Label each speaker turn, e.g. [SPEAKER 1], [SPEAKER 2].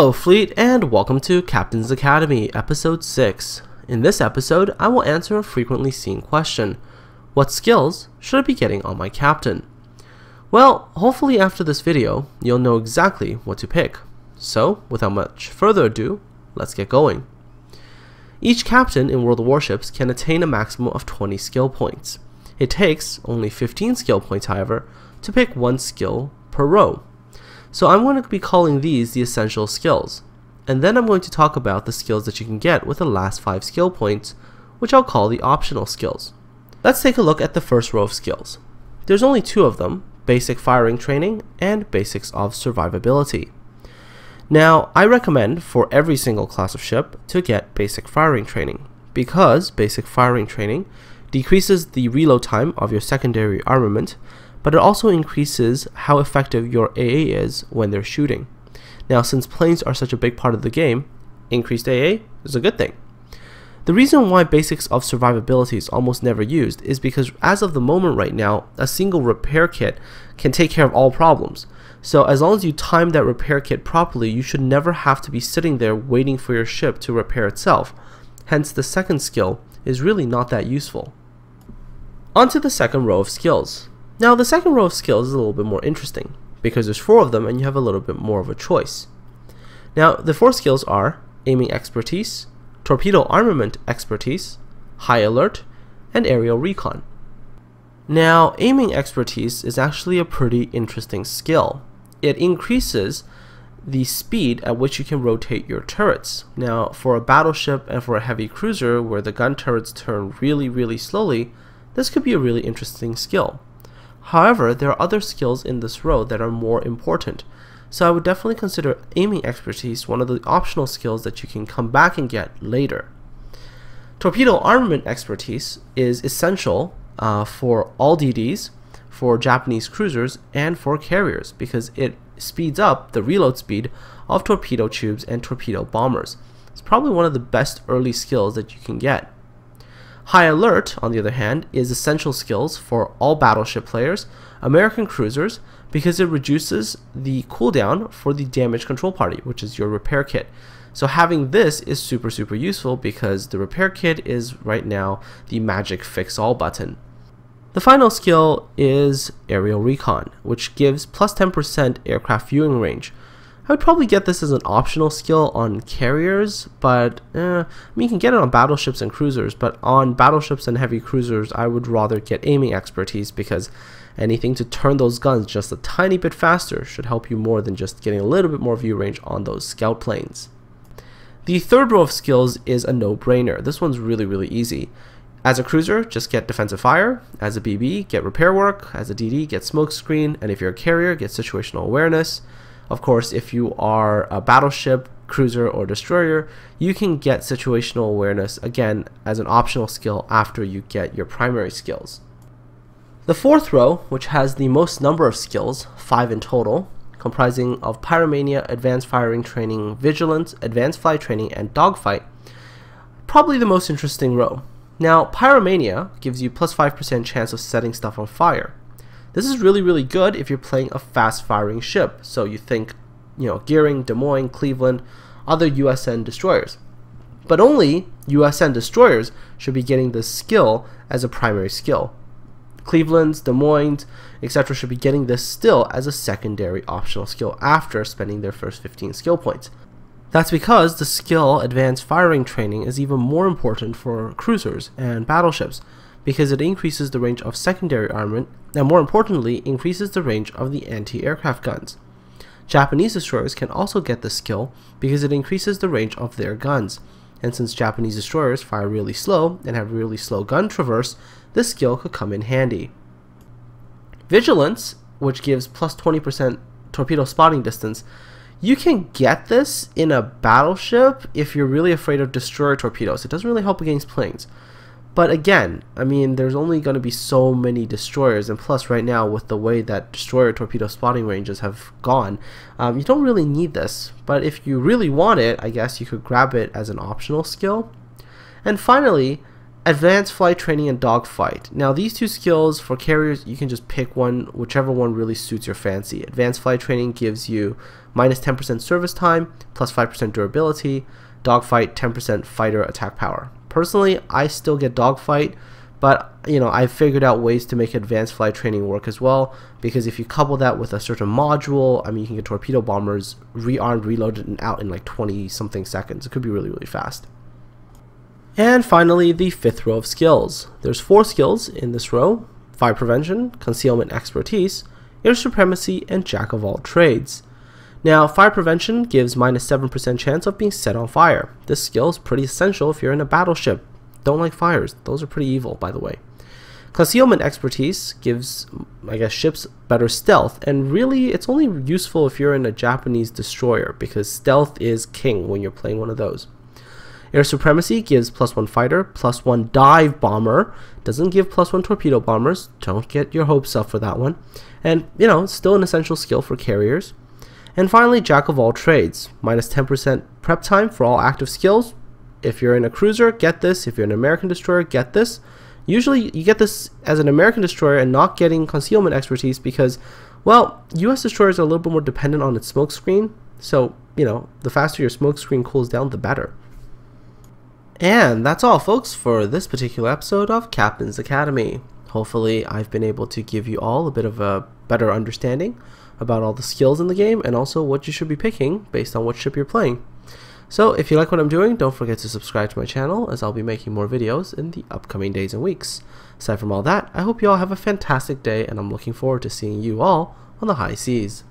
[SPEAKER 1] Hello Fleet, and welcome to Captain's Academy, Episode 6. In this episode, I will answer a frequently seen question. What skills should I be getting on my captain? Well, hopefully after this video, you'll know exactly what to pick. So, without much further ado, let's get going. Each captain in World of Warships can attain a maximum of 20 skill points. It takes only 15 skill points, however, to pick one skill per row. So I'm going to be calling these the essential skills, and then I'm going to talk about the skills that you can get with the last 5 skill points, which I'll call the optional skills. Let's take a look at the first row of skills. There's only 2 of them, basic firing training and basics of survivability. Now, I recommend for every single class of ship to get basic firing training, because basic firing training decreases the reload time of your secondary armament, but it also increases how effective your AA is when they're shooting. Now, since planes are such a big part of the game, increased AA is a good thing. The reason why basics of survivability is almost never used is because as of the moment right now, a single repair kit can take care of all problems. So as long as you time that repair kit properly, you should never have to be sitting there waiting for your ship to repair itself. Hence, the second skill is really not that useful. On to the second row of skills. Now, the second row of skills is a little bit more interesting, because there's 4 of them and you have a little bit more of a choice. Now, the 4 skills are aiming expertise, torpedo armament expertise, high alert, and aerial recon. Now, aiming expertise is actually a pretty interesting skill. It increases the speed at which you can rotate your turrets. Now, for a battleship and for a heavy cruiser where the gun turrets turn really slowly, this could be a really interesting skill. However, there are other skills in this row that are more important, so I would definitely consider aiming expertise one of the optional skills that you can come back and get later. Torpedo armament expertise is essential for all DDs, for Japanese cruisers, and for carriers, because it speeds up the reload speed of torpedo tubes and torpedo bombers. It's probably one of the best early skills that you can get. High alert, on the other hand, is essential skills for all battleship players, American cruisers, because it reduces the cooldown for the damage control party, which is your repair kit. So having this is super useful because the repair kit is right now the magic fix-all button. The final skill is aerial recon, which gives plus 10% aircraft viewing range. I would probably get this as an optional skill on carriers, but I mean, you can get it on battleships and cruisers, but on battleships and heavy cruisers, I would rather get aiming expertise, because anything to turn those guns just a tiny bit faster should help you more than just getting a little bit more view range on those scout planes. The third row of skills is a no-brainer. This one's really easy. As a cruiser, just get defensive fire. As a BB, get repair work. As a DD, get smoke screen. And if you're a carrier, get situational awareness. Of course, if you are a battleship, cruiser, or destroyer, you can get situational awareness, again, as an optional skill after you get your primary skills. The fourth row, which has the most number of skills, 5 in total, comprising of Pyromania, Advanced Firing Training, Vigilance, Advanced Flight Training, and Dogfight, probably the most interesting row. Now, Pyromania gives you plus 5% chance of setting stuff on fire. This is really good if you're playing a fast-firing ship. So you think, Gearing, Des Moines, Cleveland, other USN destroyers. But only USN destroyers should be getting this skill as a primary skill. Cleveland's, Des Moines, etc. should be getting this still as a secondary optional skill after spending their first 15 skill points. That's because the skill Advanced Firing Training is even more important for cruisers and battleships, because it increases the range of secondary armament, and more importantly, increases the range of the anti-aircraft guns. Japanese destroyers can also get this skill because it increases the range of their guns, and since Japanese destroyers fire really slow and have really slow gun traverse, this skill could come in handy. Vigilance, which gives plus 20% torpedo spotting distance, you can get this in a battleship if you're really afraid of destroyer torpedoes. It doesn't really help against planes. But again, I mean, there's only going to be so many destroyers, and plus right now with the way that destroyer torpedo spotting ranges have gone, you don't really need this. But if you really want it, I guess you could grab it as an optional skill. And finally, Advanced Flight Training and Dogfight. Now these two skills for carriers, you can just pick one, whichever one really suits your fancy. Advanced Flight Training gives you minus 10% service time, plus 5% durability. Dogfight, 10% fighter attack power. Personally, I still get Dogfight, but I've figured out ways to make Advanced Flight Training work as well, because if you couple that with a certain module, I mean, you can get torpedo bombers rearmed, reloaded, and out in like 20 something seconds. It could be really, really fast. And finally, the fifth row of skills. There's 4 skills in this row: Fire Prevention, Concealment Expertise, Air Supremacy, and Jack of all trades. Now, Fire Prevention gives minus 7% chance of being set on fire. This skill is pretty essential if you're in a battleship. Don't like fires. Those are pretty evil, by the way. Concealment Expertise gives, I guess, ships better stealth, and really it's only useful if you're in a Japanese destroyer, because stealth is king when you're playing one of those. Air Supremacy gives +1 fighter, +1 dive bomber. Doesn't give +1 torpedo bombers. Don't get your hopes up for that one. And, it's still an essential skill for carriers. And finally, Jack of all trades. Minus 10% prep time for all active skills. If you're in a cruiser, get this. If you're an American destroyer, get this. Usually, you get this as an American destroyer and not getting Concealment Expertise because, well, US destroyers are a little bit more dependent on its smoke screen. So, the faster your smoke screen cools down, the better. And that's all, folks, for this particular episode of Captain's Academy. Hopefully, I've been able to give you all a bit of a better understanding about all the skills in the game and also what you should be picking based on what ship you're playing. So, if you like what I'm doing, don't forget to subscribe to my channel, as I'll be making more videos in the upcoming days and weeks. Aside from all that, I hope you all have a fantastic day, and I'm looking forward to seeing you all on the high seas.